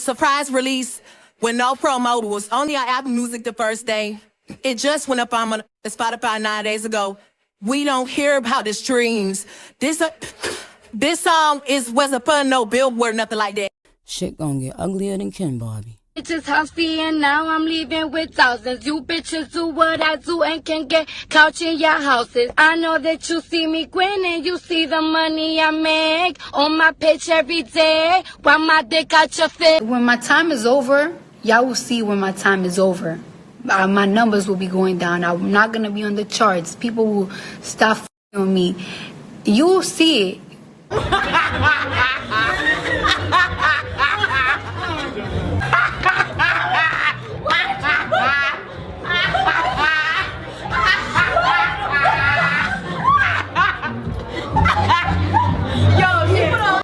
surprise release with no promo. It was only on Apple Music the first day. It just went up on Spotify 9 days ago. We don't hear about the streams. This song wasn't put no billboard, nothing like that. Shit gonna get uglier than Ken Barbie. Bitches huffy and now I'm leaving with thousands. You bitches do what I do and can get couch in your houses. I know that you see me grinning, you see the money I make on my pitch every day. While my dick out your face. When my time is over, y'all will see when my time is over. My numbers will be going down. I'm not gonna be on the charts. People will stop on me. You'll see it.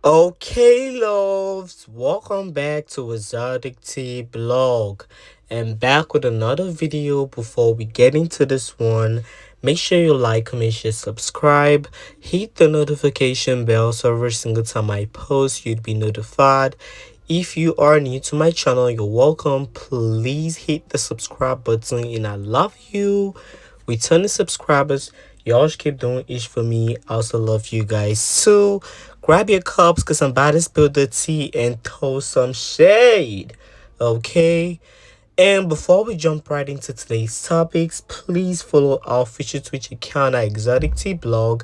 Okay, loves, welcome back to ExoticTeaBlog, and back with another video. Before we get into this one, make sure you like, comment, share, subscribe, hit the notification bell so every single time I post you'd be notified. If you are new to my channel, you're welcome. Please hit the subscribe button, and I love you. Returning subscribers, y'all should keep doing it for me. I also love you guys. So grab your cups because I'm about to spill the tea and throw some shade. Okay? And before we jump right into today's topics, please follow our official Twitch account at ExoticTeaBlog.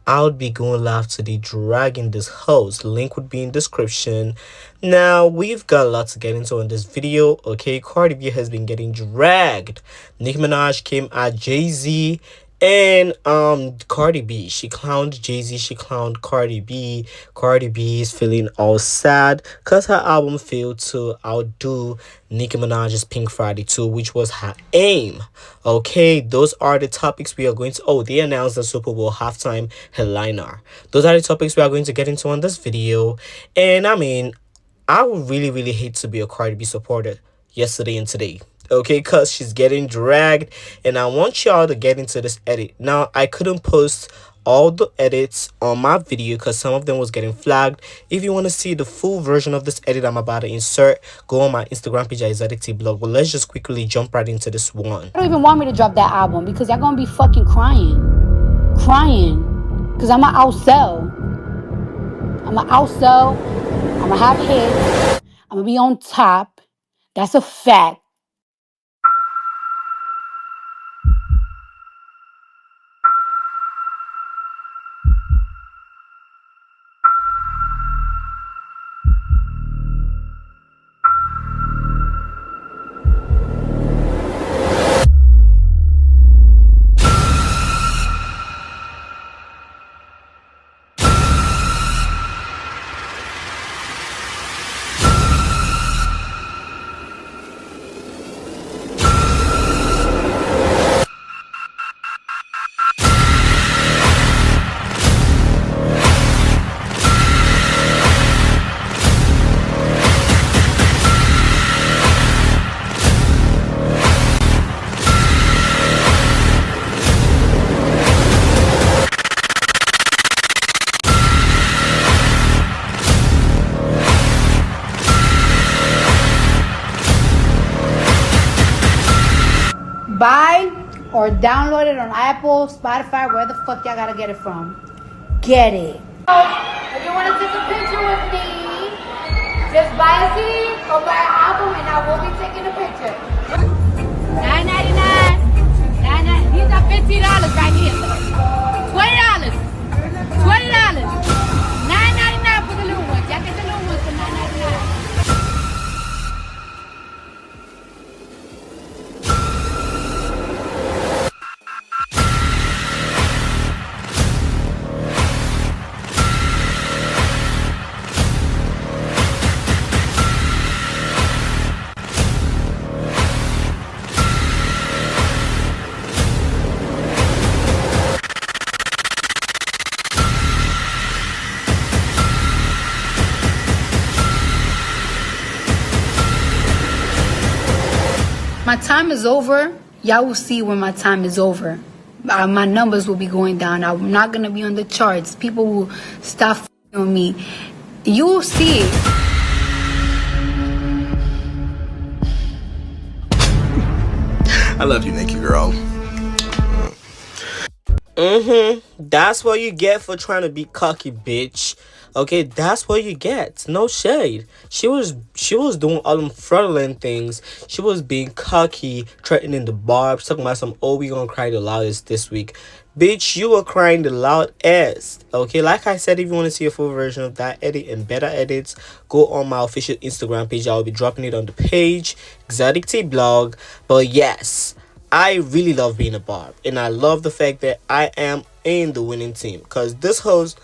I'll be going live today dragging this host. Link would be in description. Now, we've got a lot to get into in this video. Okay, Cardi B has been getting dragged. Nicki Minaj came at JayZ. And Cardi B, she clowned JayZ, she clowned Cardi B. Cardi B is feeling all sad because her album failed to outdo Nicki Minaj's Pink Friday 2, which was her aim. Okay, those are the topics we are going to... Oh, they announced the Super Bowl halftime headliner. Those are the topics we are going to get into on this video. And I mean, I would really hate to be a Cardi B supporter yesterday and today. Okay, because she's getting dragged, and I want y'all to get into this edit. Now, I couldn't post all the edits on my video because some of them was getting flagged. If you want to see the full version of this edit I'm about to insert, go on my Instagram page at ExoticTeaBlog. But let's just quickly jump right into this one. I don't even want me to drop that album because y'all gonna be fucking crying because I'ma outsell. I'ma have hits. I'ma be on top. That's a fact. Buy or download it on Apple, Spotify, where the fuck y'all gotta get it from. Get it. If you want to take a picture with me, just buy a CD or buy an album and I will be taking a picture. $9.99. These are $15 right here. $20. $20. $9.99 for the little ones. Y'all get the little ones for $9.99. My time is over. Y'all will see when my time is over. My numbers will be going down. I'm not going to be on the charts. People will stop on me. You'll see it. I love you, Nicki girl. That's what you get for trying to be cocky, bitch. Okay, that's what you get. No shade. She was doing all them fraudulent things. She was being cocky, threatening the barbs, talking about some, oh, we gonna cry the loudest this week. Bitch, you were crying the loudest. Okay, like I said, if you want to see a full version of that edit and better edits, go on my official Instagram page. I'll be dropping it on the page, ExoticTeaBlog. But yes, I really love being a barb, and I love the fact that I am in the winning team, because this host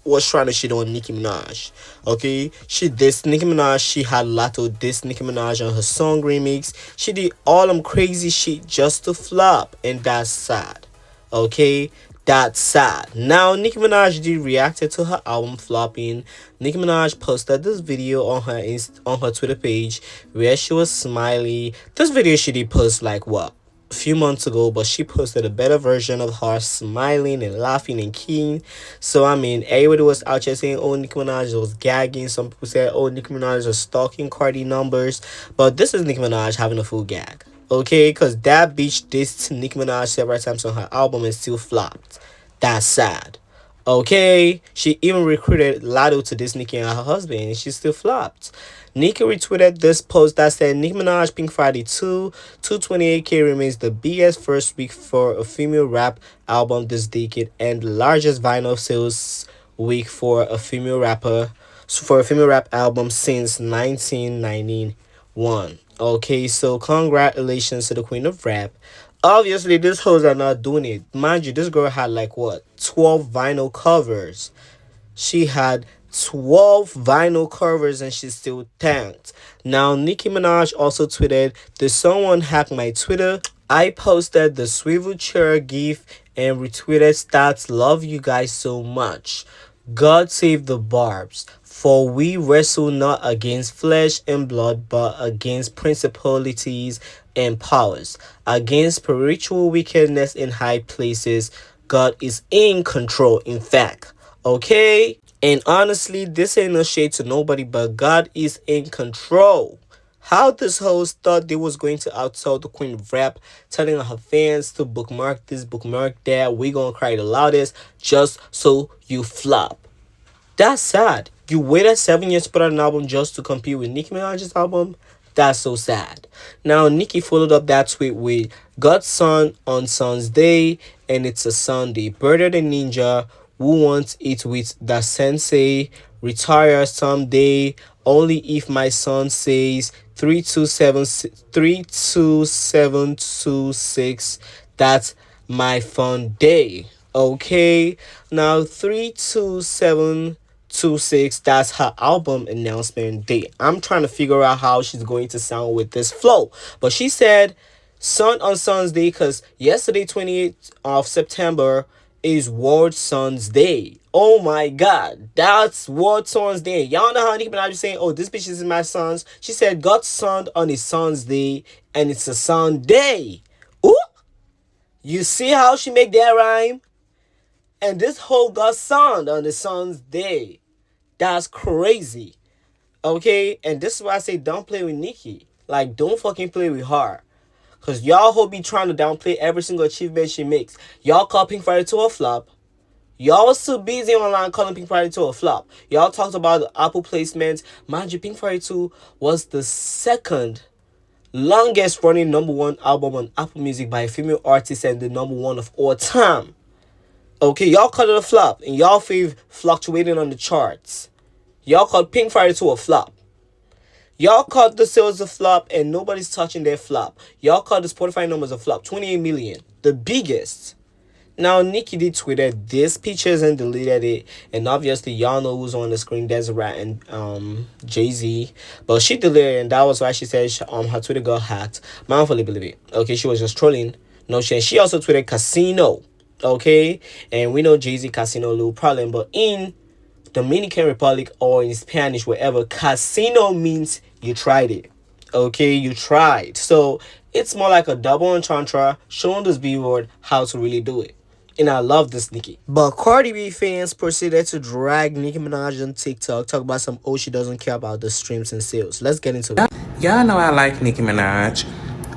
was trying to shit on Nicki Minaj. Okay, she dissed Nicki Minaj. She had Lato diss Nicki Minaj on her song remix. She did all them crazy shit just to flop, and that's sad. Okay, that's sad. Now Nicki Minaj did reacted to her album flopping. Nicki Minaj posted this video on her Twitter page where she was smiling. This video she did post like what, a few months ago, but she posted a better version of her smiling and laughing and keen. So I mean, everybody was out here saying, oh, Nicki Minaj was gagging. Some people said, oh, Nicki Minaj was stalking Cardi numbers. But this is Nicki Minaj having a full gag. Okay, because that bitch dissed Nicki Minaj several times on her album and still flopped. That's sad. Okay, she even recruited Lado to diss Nicki and her husband, and she still flopped. Nicki retweeted this post that said, Nicki Minaj Pink Friday 2, 228K remains the biggest first week for a female rap album this decade and the largest vinyl sales week for a female rap album since 1991. Okay, so congratulations to the queen of rap. Obviously, these hoes are not doing it. Mind you, this girl had like what, 12 vinyl covers. She had 12 vinyl covers and she still tanked. Now, Nicki Minaj also tweeted, did someone hack my Twitter? I posted the swivel chair gif and retweeted stats. Love you guys so much. God save the barbs. For we wrestle not against flesh and blood, but against principalities and powers, against spiritual wickedness in high places. God is in control, in fact. Okay? And honestly, this ain't no shade to nobody, but God is in control. How this host thought they was going to outsell the queen of rap, telling her fans to bookmark this, bookmark that, we gonna cry the loudest, just so you flop. That's sad. You waited 7 years to put out an album just to compete with Nicki Minaj's album? That's so sad. Now, Nicki followed up that tweet with, God's son on Son's Day, and it's a Sunday. Birder the Ninja, who wants it with the sensei, retire someday, only if my son says 32726, that's my fun day. Okay, now 32726, that's her album announcement date. I'm trying to figure out how she's going to sound with this flow, but she said Son on Son's Day because yesterday, 28th of September, is World Son's Day. Oh my god, that's World Son's Day. Y'all know how Nicki Minaj is saying, oh, this bitch is my sons. She said God's son on his son's day, and it's a Sunday. Ooh, you see how she make that rhyme? And this whole God's son on the son's day, that's crazy. Okay, and this is why I say don't play with Nicki. Like, don't fucking play with her. Because y'all who be trying to downplay every single achievement she makes. Y'all call Pink Friday 2 a flop. Y'all was too busy online calling Pink Friday 2 a flop. Y'all talked about the Apple placements. Mind you, Pink Friday 2 was the second longest running #1 album on Apple Music by a female artist and the #1 of all time. Okay, y'all called it a flop. And y'all fave fluctuating on the charts. Y'all called Pink Friday 2 a flop. Y'all called the sales a flop and nobody's touching their flop. Y'all called the Spotify numbers a flop. 28 million. The biggest. Now, Nicki did tweeted this pictures and deleted it. And obviously, y'all know who's on the screen. Deseret and JayZ. But she deleted it, and that was why she said her Twitter got hacked. I don't fully believe it. Okay, she was just trolling. No shit. She also tweeted casino. Okay? And we know JayZ casino, little problem. But in Dominican Republic or in Spanish, wherever, casino means you tried it. Okay, you tried. So it's more like a double entendre showing this B-word how to really do it. And I love this Nicki. But Cardi B fans proceeded to drag Nicki Minaj on TikTok, talk about she doesn't care about the streams and sales. Let's get into it. Y'all know I like Nicki Minaj.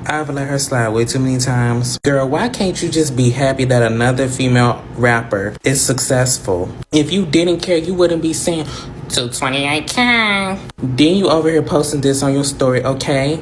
I've let her slide way too many times. Girl, why can't you just be happy that another female rapper is successful? If you didn't care, you wouldn't be saying 228K. Then you over here posting this on your story, okay?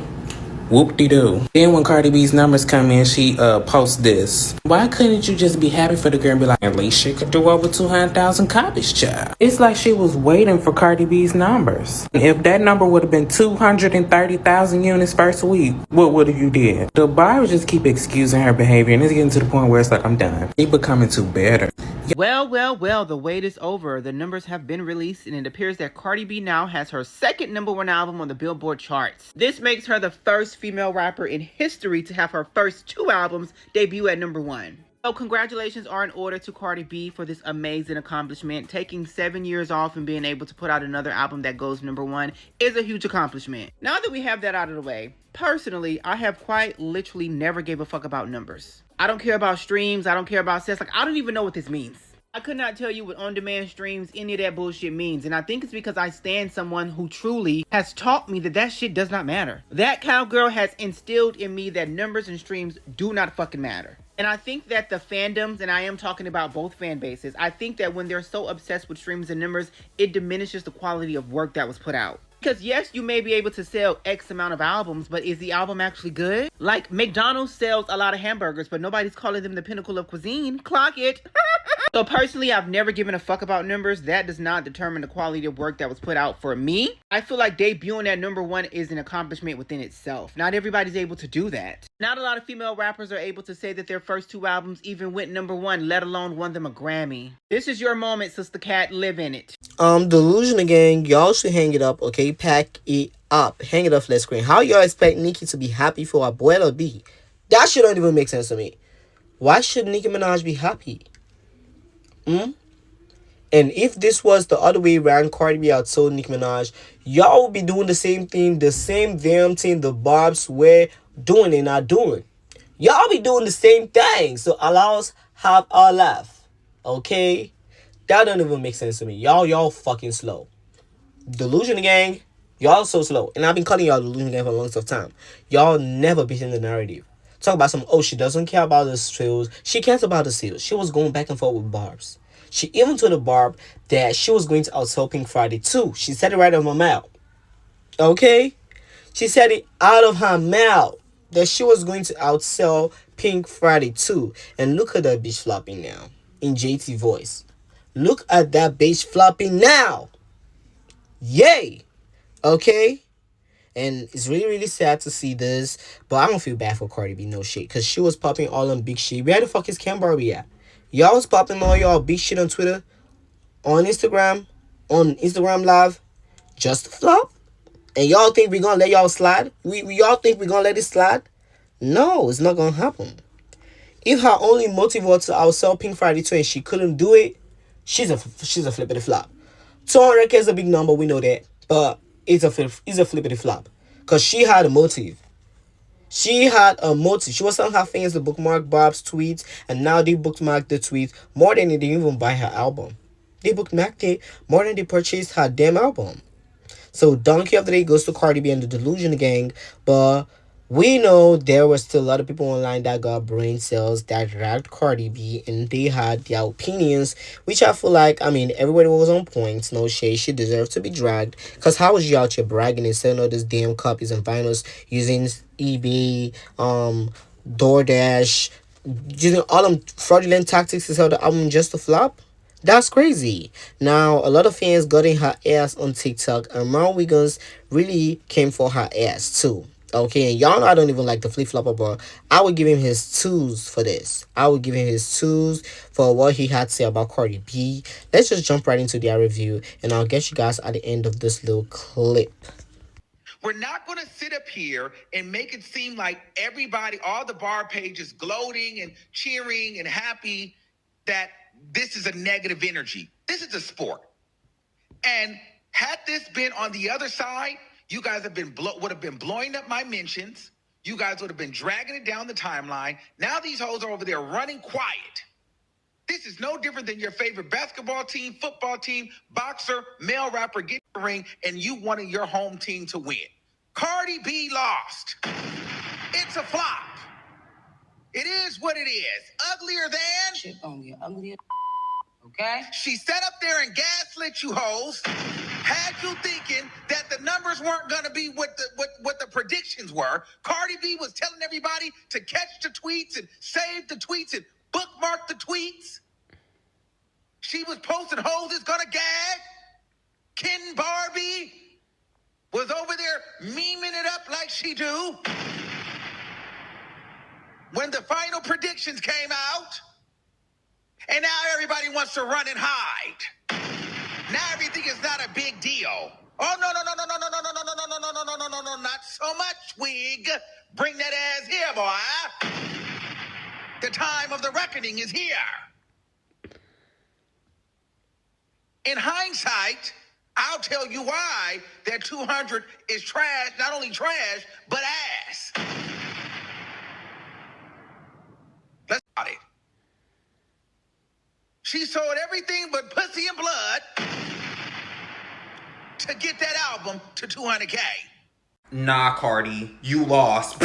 Whoop-de-doo. Then when Cardi B's numbers come in, she posts this. Why couldn't you just be happy for the girl and be like, at least she could do over 200,000 copies, child? It's like she was waiting for Cardi B's numbers. If that number would have been 230,000 units first week, what would have you did? The buyers just keep excusing her behavior, and it's getting to the point where it's like, I'm done. She becoming too better. Well, the wait is over. The numbers have been released, and it appears that Cardi B now has her second #1 album on the Billboard charts. This makes her the first female rapper in history to have her first 2 albums debut at #1. So congratulations are in order to Cardi B for this amazing accomplishment. Taking 7 years off and being able to put out another album that goes #1 is a huge accomplishment. Now that we have that out of the way, personally, I have quite literally never gave a fuck about numbers. I don't care about streams. I don't care about sets. Like, I don't even know what this means. I could not tell you what on-demand streams, any of that bullshit means. And I think it's because I stand someone who truly has taught me that that shit does not matter. That cowgirl has instilled in me that numbers and streams do not fucking matter. And I think that the fandoms, and I am talking about both fan bases, I think that when they're so obsessed with streams and numbers, it diminishes the quality of work that was put out. Because yes, you may be able to sell X amount of albums, but is the album actually good? Like, McDonald's sells a lot of hamburgers, but nobody's calling them the pinnacle of cuisine. Clock it. So personally, I've never given a fuck about numbers. That does not determine the quality of work that was put out for me. I feel like debuting at #1 is an accomplishment within itself. Not everybody's able to do that. Not a lot of female rappers are able to say that their first 2 albums even went #1, let alone won them a Grammy. This is your moment, Sister Cat. Live in it. Delusion gang, y'all should hang it up, okay? Pack it up. Hang it up flat screen. How y'all expect Nicki to be happy for Abuela B? That shit don't even make sense to me. Why should Nicki Minaj be happy? And if this was the other way around, Cardi B outsold Nicki Minaj, y'all would be doing the same thing, the same damn thing the Barbs were doing and not doing. Y'all be doing the same thing. So allow us have our laugh. Okay? That don't even make sense to me. Y'all fucking slow. Delusion gang, y'all so slow. And I've been calling y'all Delusion gang for a long time. Y'all never beating the narrative. Talk about some, oh, she doesn't care about the sales. She cares about the sales. She was going back and forth with Barbs. She even told the Barb that she was going to outsell Pink Friday too. She said it right out of her mouth. Okay? She said it out of her mouth that she was going to outsell Pink Friday too. And look at that bitch flopping now. In JT voice. Look at that bitch flopping now. Yay! Okay? And it's really, really sad to see this. But I don't feel bad for Cardi B, no shit. Because she was popping all on big shit. Where the fuck is Cam Barbie at? Y'all was popping all y'all big shit on Twitter, on Instagram Live, just to flop? And y'all think we gonna let y'all slide? Y'all think we gonna let it slide? No, it's not gonna happen. If her only motive was to outsell Pink Friday 2 and she couldn't do it, she's a flippity flop. 200K is a big number, we know that. But it's a flippity flop. Because she had a motive. She had a motive. She was telling her fans to bookmark Bob's tweets, and now they bookmarked the tweets more than they didn't even buy her album. They bookmarked it more than they purchased her damn album. So Donkey of the Day goes to Cardi B and the Delusion gang, but we know there were still a lot of people online that got brain cells that dragged Cardi B, and they had their opinions, which I feel like, I mean, everybody was on point. No shade, she deserved to be dragged. Because how was you out here bragging and selling all these damn copies and vinyls using eBay, DoorDash, using all them fraudulent tactics to sell the album just to flop? That's crazy. Now, a lot of fans got in her ass on TikTok, and Ron Wiggins really came for her ass too. Okay, and y'all know I don't even like the flip-flopper, but I would give him his twos for this. I would give him his twos for what he had to say about Cardi B. Let's just jump right into their review, and I'll get you guys at the end of this little clip. We're not going to sit up here and make it seem like everybody, all the bar pages gloating and cheering and happy that this is a negative energy. This is a sport. And had this been on the other side, you guys would have been blowing up my mentions. You guys would have been dragging it down the timeline. Now these hoes are over there running quiet. This is no different than your favorite basketball team, football team, boxer, male rapper get in the ring, and you wanted your home team to win. Cardi B lost. It's a flop. It is what it is. Uglier than. Shit gonna get uglier. Okay? She sat up there and gaslit you hoes, had you thinking that the numbers weren't gonna be what the predictions were. Cardi B was telling everybody to catch the tweets and save the tweets and bookmark the tweets. She was posting hoes is gonna gag. Ken Barbie was over there memeing it up like she do. When the final predictions came out, and now everybody wants to run and hide. Now everything is not a big deal. Oh no, not so much, wig. Bring that ass here, boy. The time of the reckoning is here. In hindsight, I'll tell you why that 200 is trash, not only trash, but ass. Let's start it. She sold everything but pussy and blood to get that album to 200K. Nah, Cardi, you lost.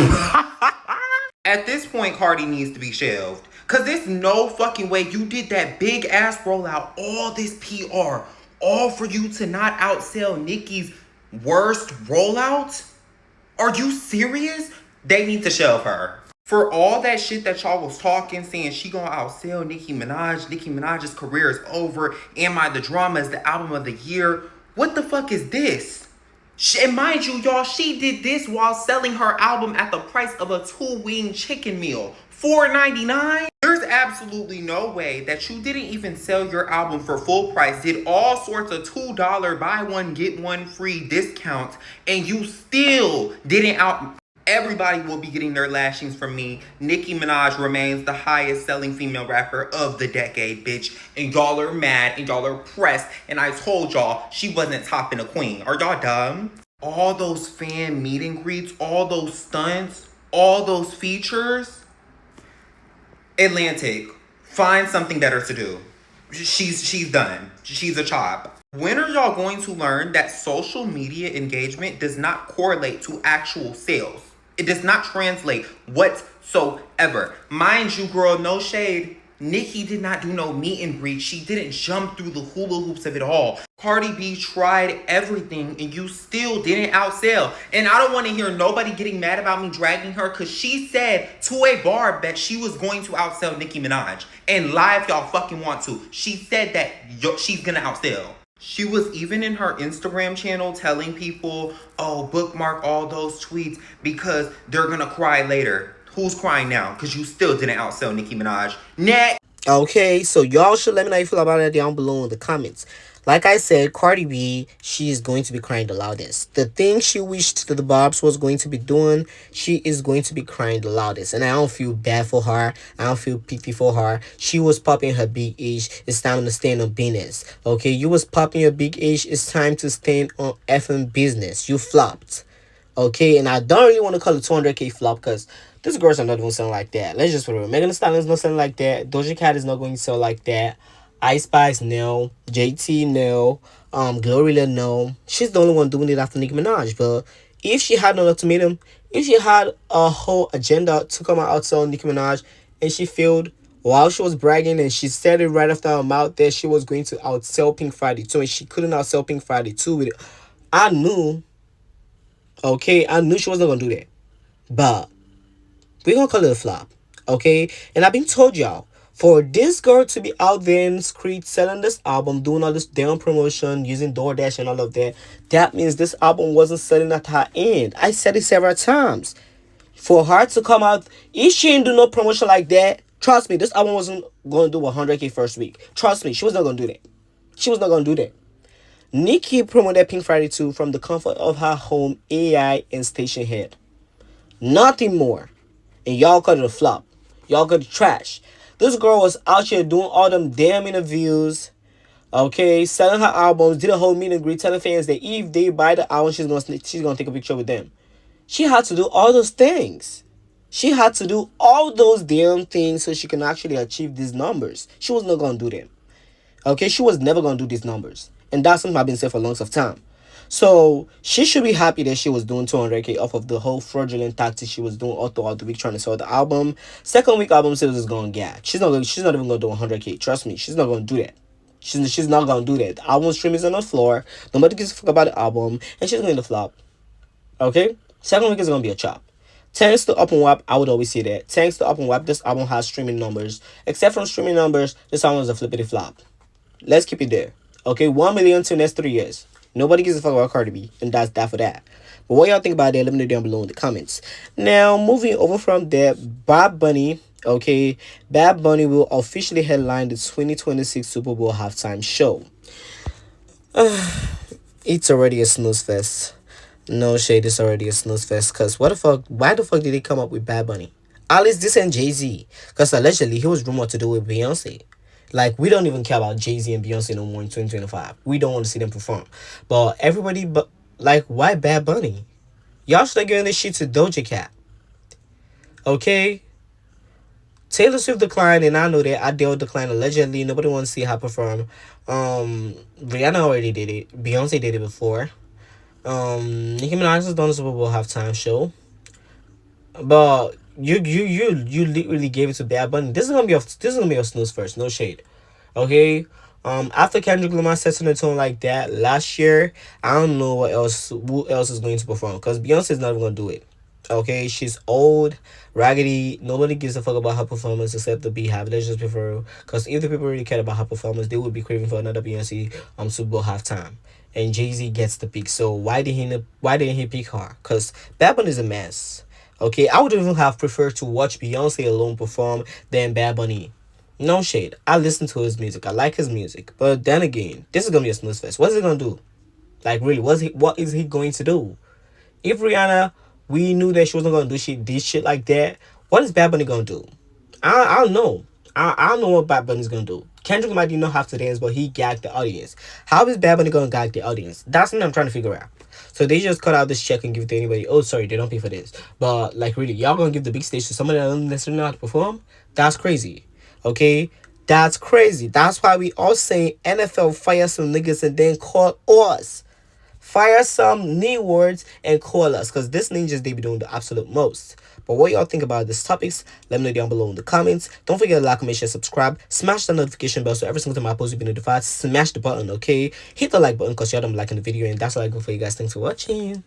At this point, Cardi needs to be shelved. Cause there's no fucking way you did that big ass rollout, all this PR, all for you to not outsell Nicki's worst rollout? Are you serious? They need to shelve her. For all that shit that y'all was talking, saying she gonna outsell Nicki Minaj, Nicki Minaj's career is over, Am I the Drama is the album of the year. What the fuck is this? And mind you, y'all, she did this while selling her album at the price of a 2-wing chicken meal. $4.99? There's absolutely no way that you didn't even sell your album for full price, did all sorts of $2 buy one, get one free discounts, and you still didn't out... Everybody will be getting their lashings from me. Nicki Minaj remains the highest selling female rapper of the decade, bitch. And y'all are mad and y'all are pressed. And I told y'all she wasn't topping a queen. Are y'all dumb? All those fan meet and greets, all those stunts, all those features. Atlantic, find something better to do. She's done. She's a chop. When are y'all going to learn that social media engagement does not correlate to actual sales? It does not translate whatsoever. Mind you, girl, no shade. Nicki did not do no meet and greet. She didn't jump through the hula hoops of it all. Cardi B tried everything and you still didn't outsell. And I don't want to hear nobody getting mad about me dragging her because she said to a bar that she was going to outsell Nicki Minaj. And lie if y'all fucking want to. She said that she's gonna outsell. She was even in her Instagram channel telling people, oh, bookmark all those tweets because they're gonna cry later. Who's crying now? Because you still didn't outsell Nicki Minaj. Next. Okay, so y'all should let me know how you feel about it down below in the comments. Like I said, Cardi B, she is going to be crying the loudest. The thing she wished that the Barbs was going to be doing, she is going to be crying the loudest. And I don't feel bad for her. I don't feel pity for her. She was popping her big age. It's time to stand on business. Okay, you was popping your big age. It's time to stand on effing business. You flopped. Okay, and I don't really want to call it 200K flop because these girls are not going to sound like that. Let's just put it. Megan Thee Stallion is not selling like that. Doja Cat is not going to sell like that. Ice Spice, no. JT, no. Glorilla, no. She's the only one doing it after Nicki Minaj. But if she had an ultimatum, if she had a whole agenda to come out outsell Nicki Minaj and she failed while she was bragging and she said it right after her mouth that she was going to outsell Pink Friday 2 and she couldn't outsell Pink Friday 2 with it, I knew, okay, I knew she wasn't going to do that. But we're going to call it a flop, okay? And I've been told y'all, for this girl to be out there in the street selling this album, doing all this damn promotion, using DoorDash and all of that, that means this album wasn't selling at her end. I said it several times. For her to come out, if she didn't do no promotion like that, trust me, this album wasn't going to do 100K first week. Trust me, she was not going to do that. She was not going to do that. Nicki promoted Pink Friday 2 from the comfort of her home, AI, and station head. Nothing more. And y'all called it a flop. Y'all called it trash. This girl was out here doing all them damn interviews, okay, selling her albums, did a whole meet and greet, telling fans that if they buy the album, she's gonna take a picture with them. She had to do all those things. She had to do all those damn things so she can actually achieve these numbers. She was not gonna do them. Okay, she was never gonna do these numbers. And that's something I've been saying for a long time. So she should be happy that she was doing 200K off of the whole fraudulent tactic she was doing all throughout the week trying to sell the album. Second week album sales is going to gag. She's not even gonna do 100K. Trust me, she's not gonna do that. She's not gonna do that. The album stream is on the floor. Nobody gives a fuck about the album, and she's going to flop. Okay, second week is gonna be a chop. Thanks to Up and Wap, I would always say that. Thanks to Up and Wap, this album has streaming numbers. Except from streaming numbers, this album is a flippity flop. Let's keep it there. Okay, 1 million to the next 3 years. Nobody gives a fuck about Cardi B, and that's that for that. But what y'all think about that? Let me know down below in the comments. Now, moving over from there, Bad Bunny. Okay, Bad Bunny will officially headline the 2026 Super Bowl halftime show. It's already a snooze fest. No shade, it's already a snooze fest. Cause what the fuck? Why the fuck did they come up with Bad Bunny? At least this and JayZ. Cause allegedly he was rumored to do with Beyonce. Like, we don't even care about JayZ and Beyonce no more in 2025. We don't want to see them perform. But everybody, but like, why Bad Bunny? Y'all should have given this shit to Doja Cat. Okay? Taylor Swift declined, and I know that Adele declined allegedly. Nobody wants to see her perform. Rihanna already did it. Beyonce did it before. Nicki Minaj has done the Super Bowl halftime show. But you literally gave it to Bad Bunny. This is gonna be a snooze first, no shade. Okay. After Kendrick Lamar sets in a tone like that last year, I don't know who else is going to perform, because Beyonce is not even gonna do it. Okay, she's old, raggedy. Nobody gives a fuck about her performance except the Beehive. Let's just prefer, because if the people really cared about her performance, they would be craving for another Beyonce Super Bowl halftime. And JayZ gets the pick. So why didn't he pick her? Because Bad Bunny is a mess. Okay, I would even have preferred to watch Beyonce alone perform than Bad Bunny. No shade. I listen to his music. I like his music. But then again, this is gonna be a snooze fest. What's he gonna do? Like, really, what is he going to do? If Rihanna, we knew that she wasn't gonna do shit like that, what is Bad Bunny gonna do? I don't know. I don't know what Bad Bunny's gonna do. Kendrick Lamar did not have to dance, but he gagged the audience. How is Bad Bunny gonna gag the audience? That's what I'm trying to figure out. So they just cut out this check and give it to anybody. Oh, sorry, they don't pay for this. But like, really, y'all gonna give the big stage to somebody that doesn't necessarily know how to perform? That's crazy. Okay? That's crazy. That's why we all say NFL fire some niggas and then call us. Fire some new words and call us, because this ninjas, they be doing the absolute most. But what y'all think about these topics, let me know down below in the comments. Don't forget to like, comment, share, subscribe. Smash the notification bell so every single time I post you be notified. Smash the button, okay? Hit the like button because y'all don't be liking the video, and that's all I go for you guys. Thanks for watching.